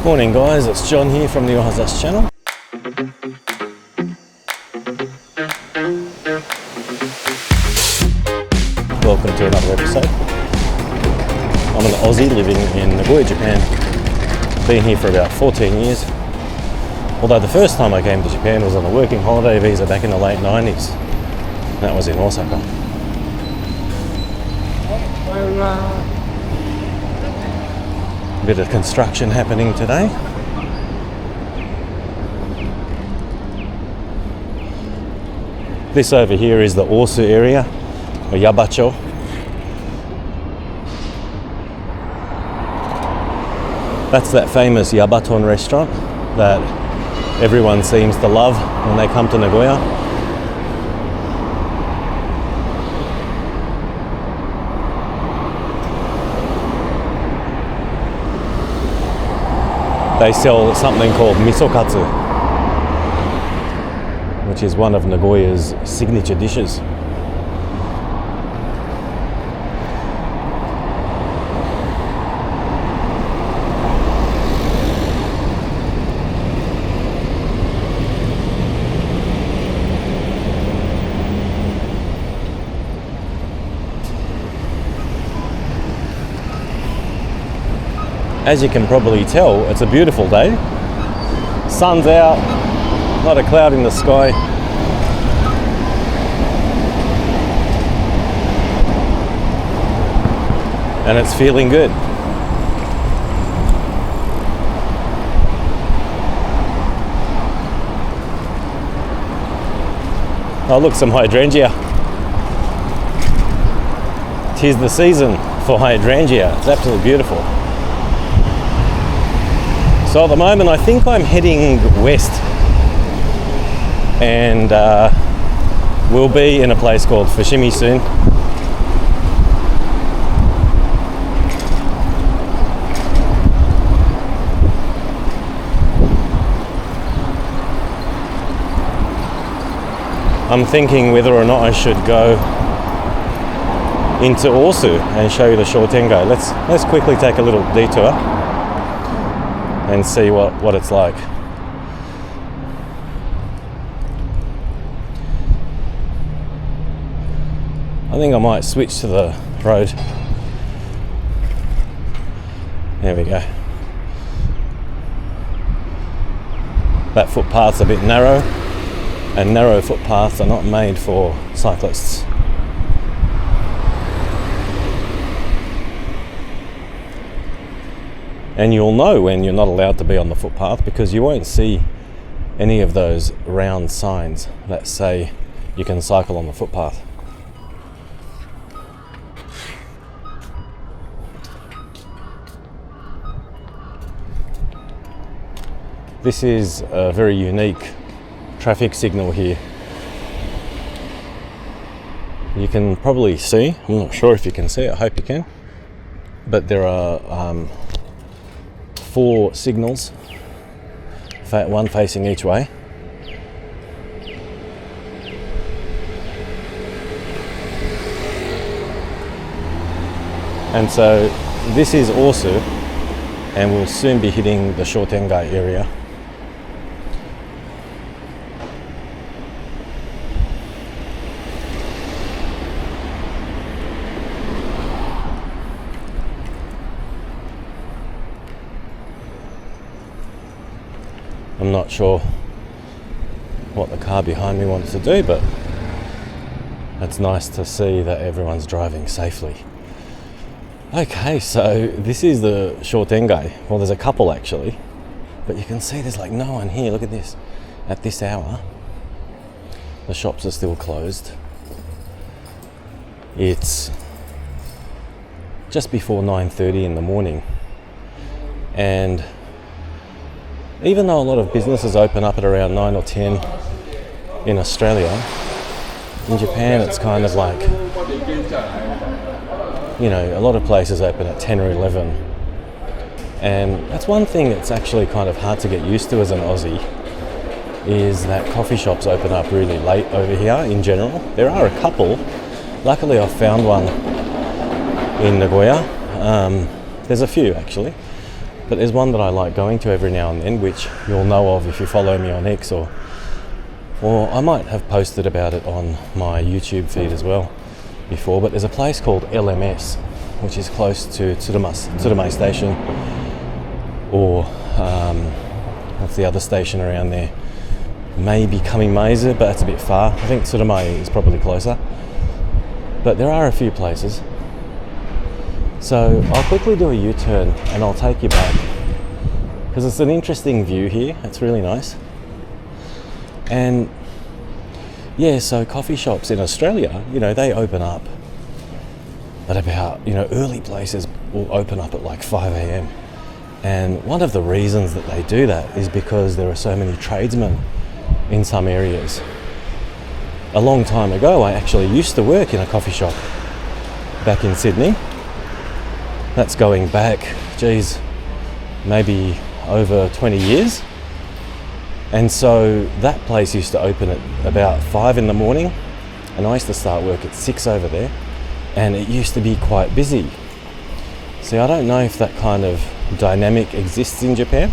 Morning guys, it's John here from the Ohazassu channel. Welcome to another episode. I'm an Aussie living in Nagoya, Japan. Been here for about 14 years. Although the first time I came to Japan was on a working holiday visa back in the late 90s. That was in Osaka. A bit of construction happening today. This over here is the Ōsu area, or Yabacho. That's that famous Yabaton restaurant that everyone seems to love when they come to Nagoya. They sell something called misokatsu, which is one of Nagoya's signature dishes. As you can probably tell, it's a beautiful day. Sun's out, not a cloud in the sky. And it's feeling good. Oh look, some hydrangea. 'Tis the season for hydrangea. It's absolutely beautiful. So at the moment I think I'm heading west and we'll be in a place called Fushimi soon. I'm thinking whether or not I should go into Ōsu and show you the Shotengai. Let's quickly take a little detour and see what it's like. I think I might switch to the road. There we go. That footpath's a bit narrow, and narrow footpaths are not made for cyclists. And you'll know when you're not allowed to be on the footpath because you won't see any of those round signs that say you can cycle on the footpath. This is a very unique traffic signal here. You can probably see, I'm not sure if you can see, I hope you can, but there are 4 signals, one facing each way. And so this is Ōsu, and we'll soon be hitting the Shotengai area. I'm not sure what the car behind me wants to do, but it's nice to see that everyone's driving safely. Okay, so this is the Shotengai. Well, there's a couple actually, but you can see there's like no one here. Look at this. At this hour, the shops are still closed. It's just before 9:30 in the morning, and even though a lot of businesses open up at around 9 or 10 in Australia, in Japan it's kind of like, you know, a lot of places open at 10 or 11. And that's one thing that's actually kind of hard to get used to as an Aussie, is that coffee shops open up really late over here in general. There are a couple. Luckily I found one in Nagoya. There's a few actually. But there's one that I like going to every now and then, which you'll know of if you follow me on X, or I might have posted about it on my YouTube feed as well before. But there's a place called LMS, which is close to Tsurumai Station, or what's the other station around there? Maybe Kamimazu, but that's a bit far. I think Tsurumai is probably closer. But there are a few places. So I'll quickly do a U-turn and I'll take you back, because it's an interesting view here. It's really nice. And yeah, so coffee shops in Australia, they open up at about, early places will open up at like 5 a.m. And one of the reasons that they do that is because there are so many tradesmen in some areas. A long time ago, I actually used to work in a coffee shop back in Sydney. That's going back, maybe over 20 years. And so that place used to open at about 5 in the morning, and I used to start work at 6 over there, and it used to be quite busy. See, I don't know if that kind of dynamic exists in Japan.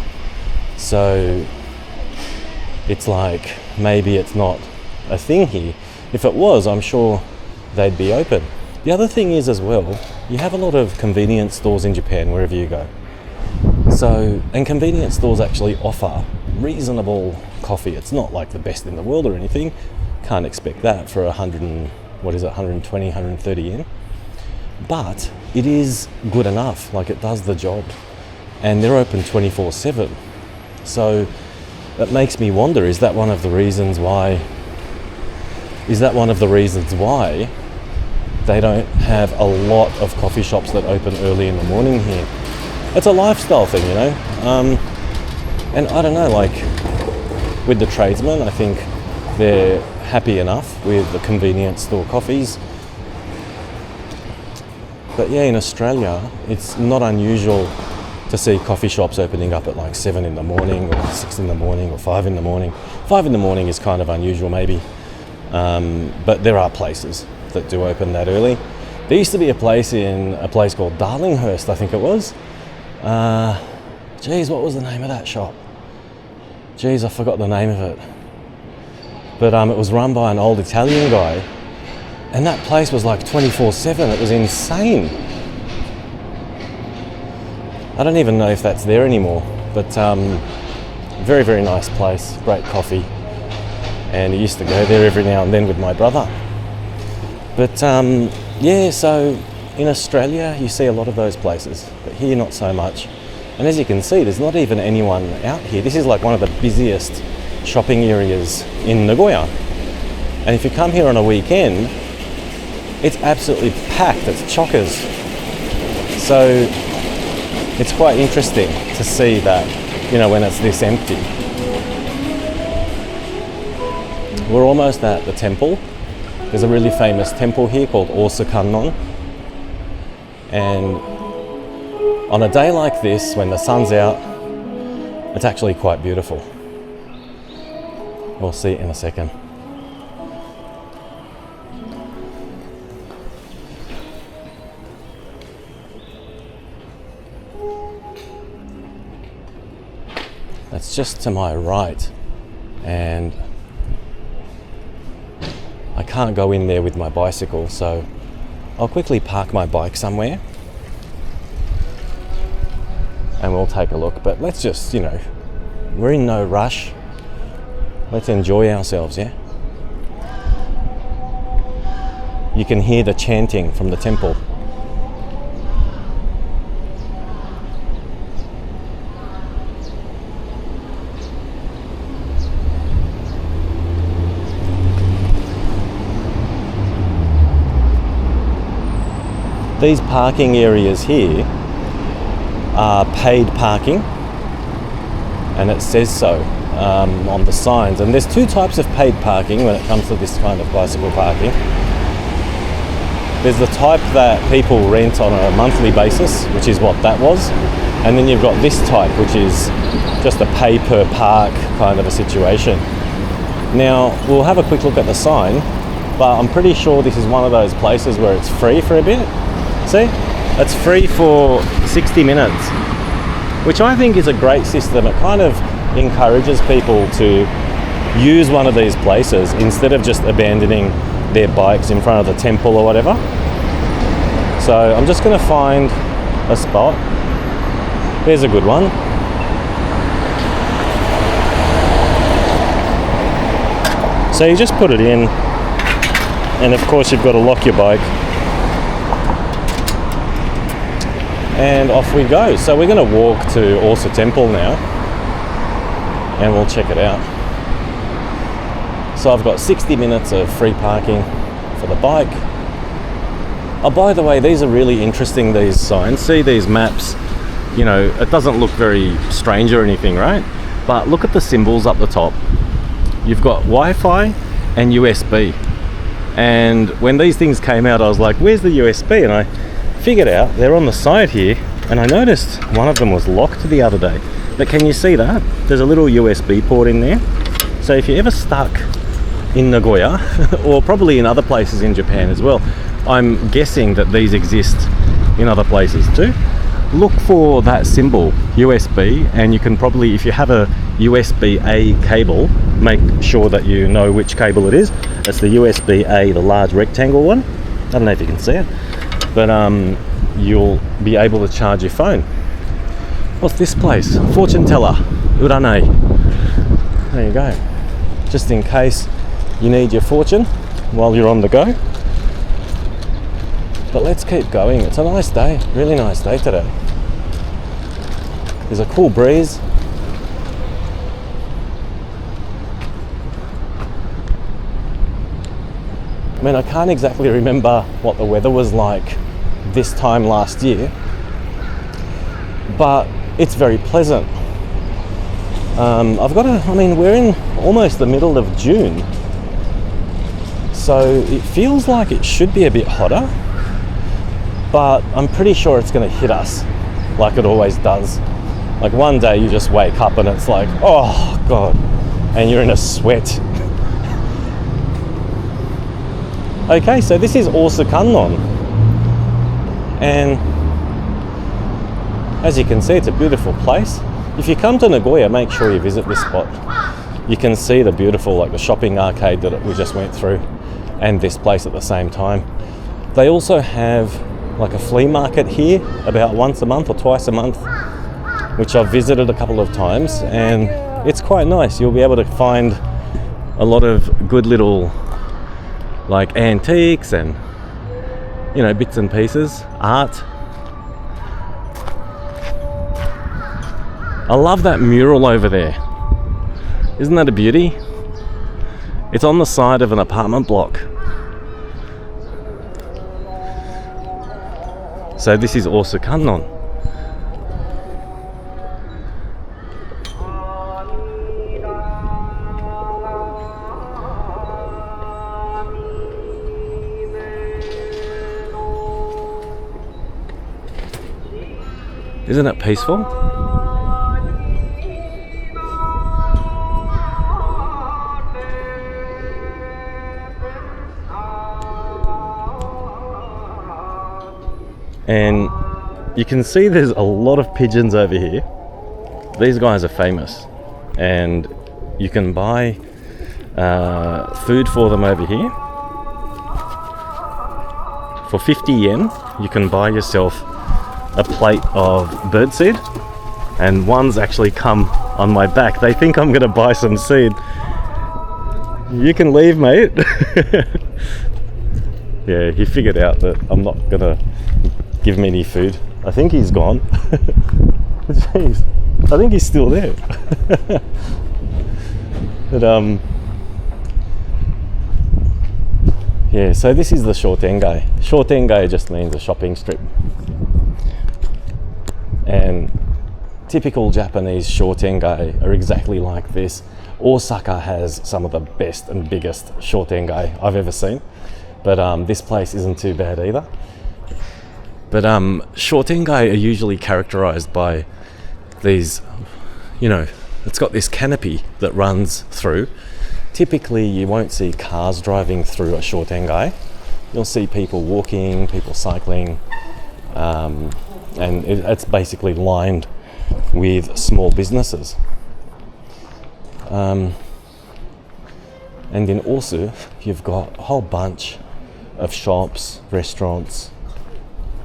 So it's like, maybe it's not a thing here. If it was, I'm sure they'd be open. The other thing is as well, you have a lot of convenience stores in Japan wherever you go. So, and convenience stores actually offer reasonable coffee. It's not like the best in the world or anything. Can't expect that for 120, 130 yen. But it is good enough, like it does the job. And they're open 24/7. So that makes me wonder, is that one of the reasons why they don't have a lot of coffee shops that open early in the morning here? It's a lifestyle thing, and I don't know, like with the tradesmen, I think they're happy enough with the convenience store coffees. But yeah, in Australia, it's not unusual to see coffee shops opening up at like 7 in the morning or 6 in the morning or 5 in the morning. 5 in the morning is kind of unusual maybe, but there are places that do open that early. There used to be a place called Darlinghurst, I think it was. What was the name of that shop? I forgot the name of it. But it was run by an old Italian guy, and that place was like 24/7. It was insane. I don't even know if that's there anymore, but very, very nice place, great coffee. And I used to go there every now and then with my brother. But so in Australia, you see a lot of those places, but here not so much. And as you can see, there's not even anyone out here. This is like one of the busiest shopping areas in Nagoya. And if you come here on a weekend, it's absolutely packed, it's chockers. So it's quite interesting to see that, when it's this empty. We're almost at the temple. There's a really famous temple here called Ōsu Nagoya. And on a day like this, when the sun's out, it's actually quite beautiful. We'll see it in a second. That's just to my right, and I can't go in there with my bicycle, so I'll quickly park my bike somewhere and we'll take a look. But let's just, we're in no rush. Let's enjoy ourselves, yeah? You can hear the chanting from the temple. These parking areas here are paid parking, and it says so on the signs. And there's two types of paid parking when it comes to this kind of bicycle parking. There's the type that people rent on a monthly basis, which is what that was, and then you've got this type, which is just a pay per park kind of a situation. Now, we'll have a quick look at the sign, but I'm pretty sure this is one of those places where it's free for a bit. See, it's free for 60 minutes. which I think is a great system. It kind of encourages people to use one of these places instead of just abandoning their bikes in front of the temple or whatever. So I'm just going to find a spot. There's a good one. So you just put it in, and of course you've got to lock your bike, and off we go. So we're going to walk to Ōsu Temple now, and we'll check it out. So I've got 60 minutes of free parking for the bike. Oh, by the way, these are really interesting, these signs. See these maps? You know, it doesn't look very strange or anything, right? But look at the symbols up the top. You've got Wi-Fi and USB. And when these things came out, I was like, where's the USB? And I figured out they're on the side here, and I noticed one of them was locked the other day. But can you see that? There's a little USB port in there. So if you're ever stuck in Nagoya, or probably in other places in Japan as well, I'm guessing that these exist in other places too, look for that symbol, USB, and you can probably, if you have a USB-A cable, make sure that you know which cable it is. It's the USB-A, the large rectangle one. I don't know if you can see it, but you'll be able to charge your phone. What's this place? Fortune teller, Uranai. There you go. Just in case you need your fortune while you're on the go. But let's keep going. It's a nice day, really nice day today. There's a cool breeze. I mean, I can't exactly remember what the weather was like this time last year, but it's very pleasant. We're in almost the middle of June, so it feels like it should be a bit hotter, but I'm pretty sure it's going to hit us like it always does. Like one day you just wake up and it's like, oh God, and you're in a sweat. Okay, so this is Ōsu Kannon, and as you can see, it's a beautiful place. If you come to Nagoya, make sure you visit this spot. You can see the beautiful, like the shopping arcade that we just went through, and this place at the same time. They also have like a flea market here about once a month or twice a month, which I've visited a couple of times, and it's quite nice. You'll be able to find a lot of good little like antiques and, you know, bits and pieces, art. I love that mural over there. Isn't that a beauty? It's on the side of an apartment block. So this is Ōsu Kannon. Isn't it peaceful? And you can see there's a lot of pigeons over here. These guys are famous, and you can buy food for them over here. For 50 yen, you can buy yourself a plate of birdseed, and one's actually come on my back. They think I'm gonna buy some seed. You can leave, mate. Yeah, he figured out that I'm not gonna give me any food. I think he's gone. Jeez, I think he's still there. But yeah, so this is the Shotengai. Shotengai just means a shopping strip. And typical Japanese Shotengai are exactly like this. Osaka has some of the best and biggest Shotengai I've ever seen. But this place isn't too bad either. But Shotengai are usually characterized by these, you know, it's got this canopy that runs through. Typically you won't see cars driving through a Shotengai. You'll see people walking, people cycling, and it's basically lined with small businesses. And in Ōsu, you've got a whole bunch of shops, restaurants,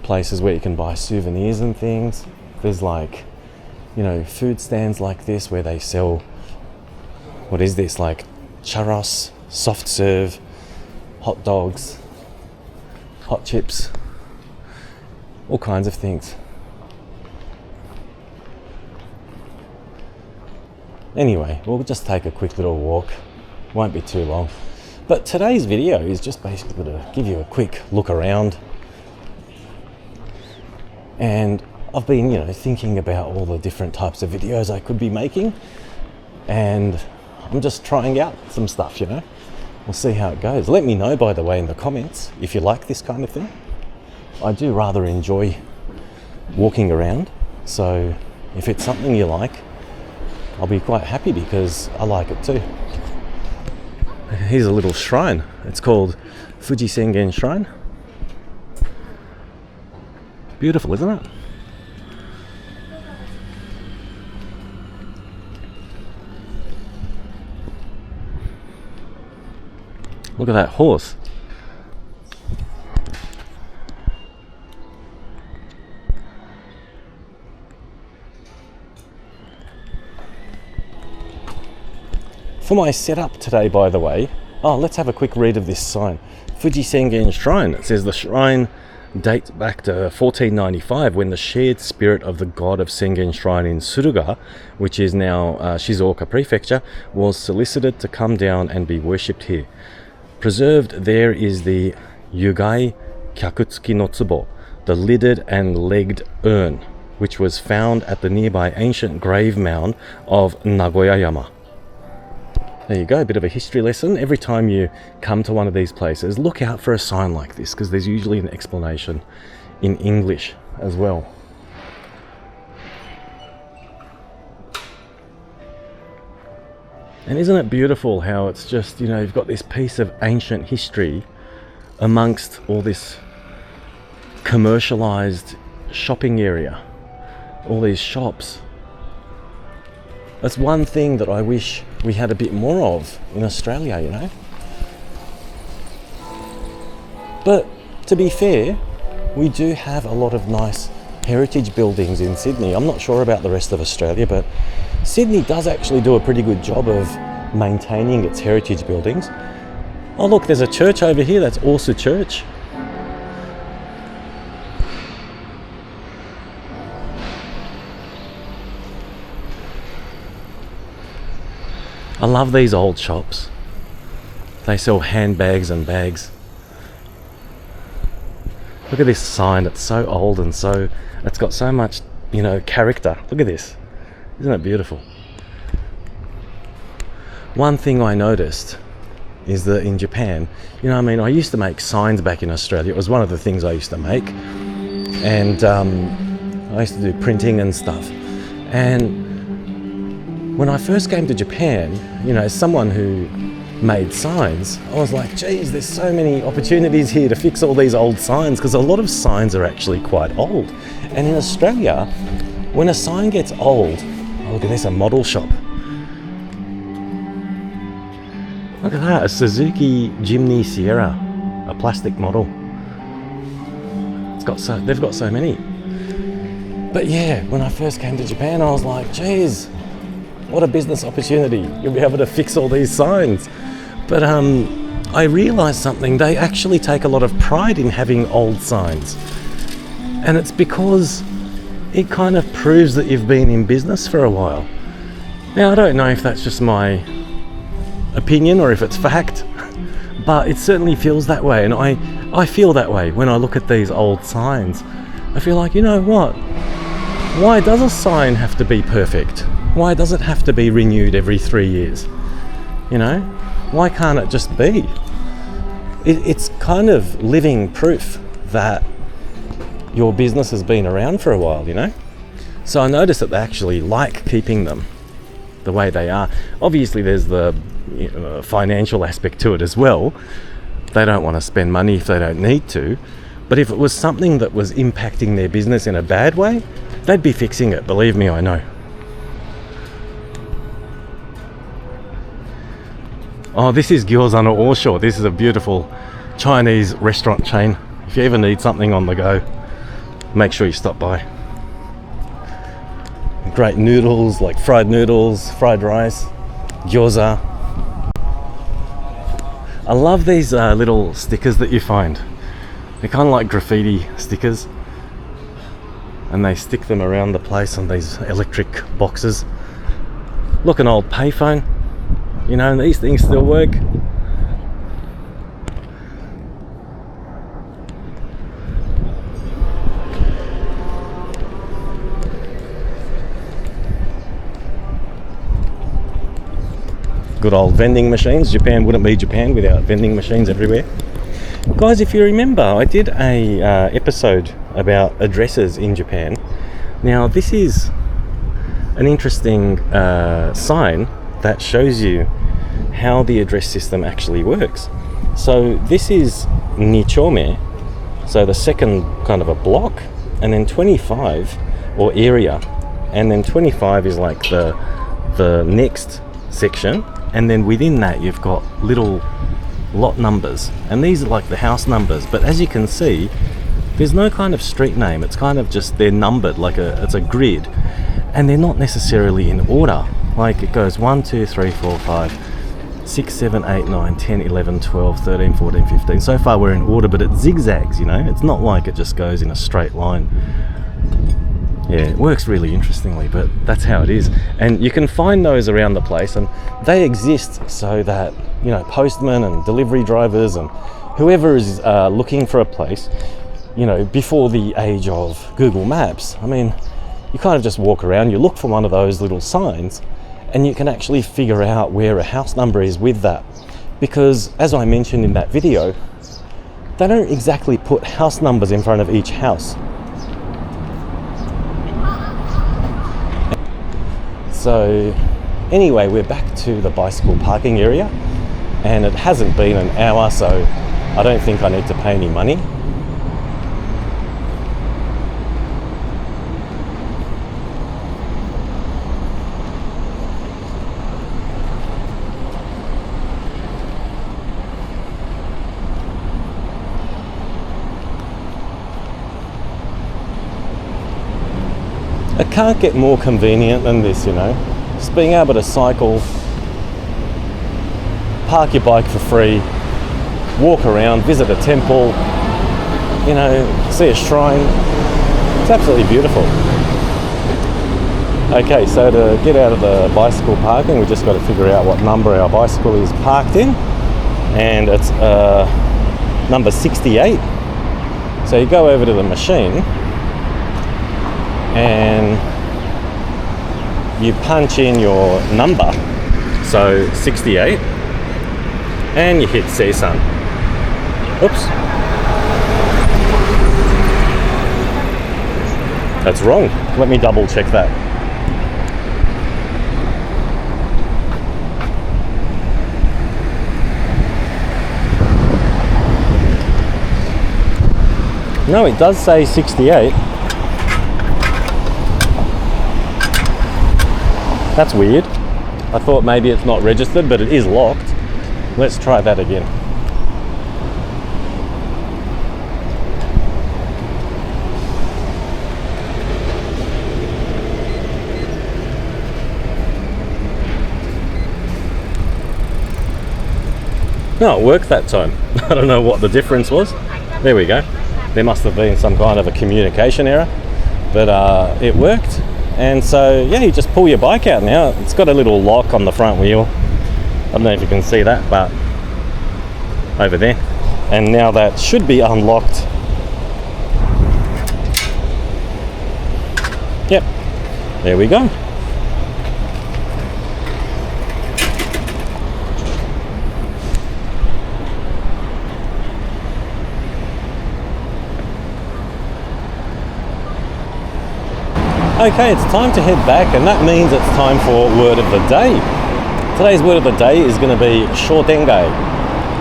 places where you can buy souvenirs and things. There's like, food stands like this where they sell, what is this, like churros, soft serve, hot dogs, hot chips, all kinds of things. Anyway, we'll just take a quick little walk. Won't be too long. But today's video is just basically to give you a quick look around. And I've been, thinking about all the different types of videos I could be making. And I'm just trying out some stuff, We'll see how it goes. Let me know, by the way, in the comments if you like this kind of thing. I do rather enjoy walking around. So if it's something you like, I'll be quite happy because I like it too. Here's a little shrine. It's called Fuji Sengen Shrine. Beautiful, isn't it? Look at that horse. For my setup today, by the way, let's have a quick read of this sign. Fuji Sengen Shrine. It says the shrine dates back to 1495 when the shared spirit of the god of Sengen Shrine in Suruga, which is now Shizuoka Prefecture, was solicited to come down and be worshipped here. Preserved there is the Yugai Kyakutsuki no Tsubo, the lidded and legged urn, which was found at the nearby ancient grave mound of Nagoya Yama. There you go, a bit of a history lesson. Every time you come to one of these places, look out for a sign like this, because there's usually an explanation in English as well. And isn't it beautiful how it's just, you've got this piece of ancient history amongst all this commercialized shopping area, all these shops. That's one thing that I wish we had a bit more of in Australia, But to be fair, we do have a lot of nice heritage buildings in Sydney. I'm not sure about the rest of Australia, but Sydney does actually do a pretty good job of maintaining its heritage buildings. Oh look, there's a church over here, that's Ōsu Church. I love these old shops. They sell handbags and bags. Look at this sign, it's so old and it's got so much, character. Look at this. Isn't it beautiful? One thing I noticed is that in Japan, I used to make signs back in Australia. It was one of the things I used to make. And I used to do printing and stuff. And when I first came to Japan, as someone who made signs, I was like, geez, there's so many opportunities here to fix all these old signs, because a lot of signs are actually quite old. And in Australia, when a sign gets old, look at this, a model shop. Look at that, a Suzuki Jimny Sierra, a plastic model. They've got so many. But yeah, when I first came to Japan, I was like, geez, what a business opportunity. You'll be able to fix all these signs. But I realized something. They actually take a lot of pride in having old signs. And it's because it kind of proves that you've been in business for a while. Now, I don't know if that's just my opinion or if it's fact, but it certainly feels that way. And I feel that way when I look at these old signs. I feel like, you know what? Why does a sign have to be perfect? Why does it have to be renewed every 3 years? Why can't it just be? It's kind of living proof that your business has been around for a while, So I noticed that they actually like keeping them the way they are. Obviously, there's the financial aspect to it as well. They don't want to spend money if they don't need to. But if it was something that was impacting their business in a bad way, they'd be fixing it, believe me, I know. Oh, this is Gyoza no Ōsu. This is a beautiful Chinese restaurant chain. If you ever need something on the go, make sure you stop by. Great noodles, like fried noodles, fried rice, gyoza. I love these little stickers that you find. They're kind of like graffiti stickers, and they stick them around the place on these electric boxes. Look, an old payphone, you know, and these things still work. Good old vending machines. Japan wouldn't be Japan without vending machines everywhere. Guys, if you remember, I did a episode about addresses in Japan. Now, this is an interesting sign that shows you how the address system actually works. So this is Nichome, so the second kind of a block, and then 25 or area, and then 25 is like the next section, and then within that you've got little lot numbers, and these are like the house numbers, but as you can see there's no kind of street name. It's kind of just, they're numbered like it's a grid, and they're not necessarily in order. Like it goes 1, 2, 3, 4, 5, 6, 7, 8, 9, 10, 11, 12, 13, 14, 15. So far we're in order, but it zigzags, you know, it's not like it just goes in a straight line. Yeah, it works really interestingly, but that's how it is. And you can find those around the place, and they exist so that, you know, postmen and delivery drivers and whoever is looking for a place, you know, before the age of Google Maps, I mean, you kind of just walk around, you look for one of those little signs, and you can actually figure out where a house number is with that. Because, as I mentioned in that video, they don't exactly put house numbers in front of each house. So anyway, we're back to the bicycle parking area, and it hasn't been an hour, so I don't think I need to pay any money. It can't get more convenient than this, you know. Just being able to cycle, park your bike for free, walk around, visit a temple, you know, see a shrine. It's absolutely beautiful. Okay, so to get out of the bicycle parking, we've just got to figure out what number our bicycle is parked in, and it's number 68. So you go over to the machine and you punch in your number, so 68, and you hit Seisan. Oops. That's wrong. Let me double check that. No, it does say 68. That's weird. I thought maybe it's not registered, but it is locked. Let's try that again. No, it worked that time. I don't know what the difference was. There we go. There must have been some kind of a communication error, but it worked. And so, yeah, you just pull your bike out now. It's got a little lock on the front wheel. I don't know if you can see that, but over there. And now that should be unlocked. Yep, there we go. Okay, it's time to head back, and that means it's time for word of the day. Today's word of the day is going to be Shotengai,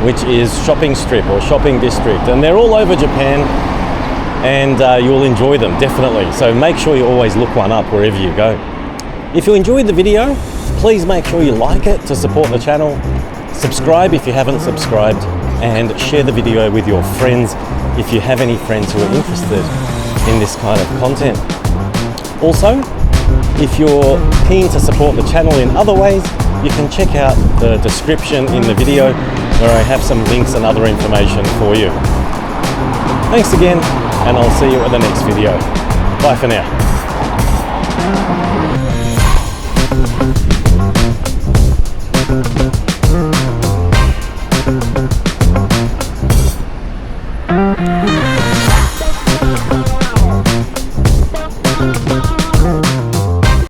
which is shopping strip or shopping district, and they're all over Japan, and you'll enjoy them definitely. So make sure you always look one up wherever you go. If you enjoyed the video, please make sure you like it to support the channel. Subscribe if you haven't subscribed, and share the video with your friends if you have any friends who are interested in this kind of content. Also, if you're keen to support the channel in other ways, you can check out the description in the video where I have some links and other information for you. Thanks again, and I'll see you at the next video. Bye for now.